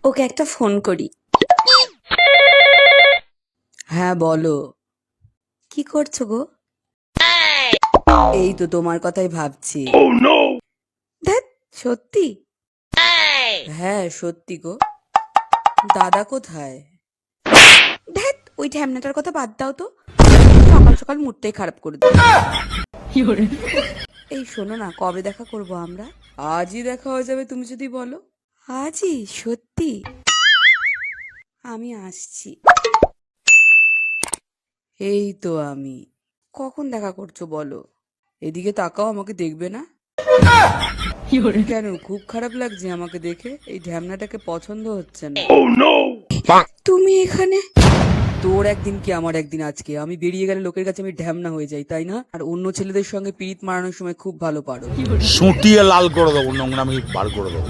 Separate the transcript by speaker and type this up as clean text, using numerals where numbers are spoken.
Speaker 1: ওকে একটা ফোন করি। হ্যাঁ বলো, কি করছো গো? এই তো তোমার কথাই ভাবছি। ধ্যাৎ, সত্যি? হ্যাঁ সত্যি গো। দাদা কোথায়? ধ্যাৎ, ওই ঢ্যামনাটার কথা বাদ দাও তো, সকাল সকাল মুডটাই খারাপ করে দিল। এই শোনো না, কবে দেখা করব আমরা? আজই দেখা হয়ে যাবে তুমি যদি বলো। আজই? সত্যি? আমি আসছি। এই তো আমি। কখন দেখা করছো বলো? এদিকে তাকাও, আমাকে দেখবে না? কেন, খুব খারাপ লাগছে আমাকে দেখে? এই ঢ্যামনাটাকে পছন্দ হচ্ছে না। তুমি এখানে? তোর একদিন কি আমার একদিন, আজকে আমি বেরিয়ে গেলে লোকের কাছে আমি ঢ্যামনা হয়ে যাই, তাই না? আর অন্য ছেলেদের সঙ্গে পিরিত মারানোর সময় খুব ভালো পারো।
Speaker 2: সুটিয়ে লাল করে দেবো, নোংরামি বার করে দেবো।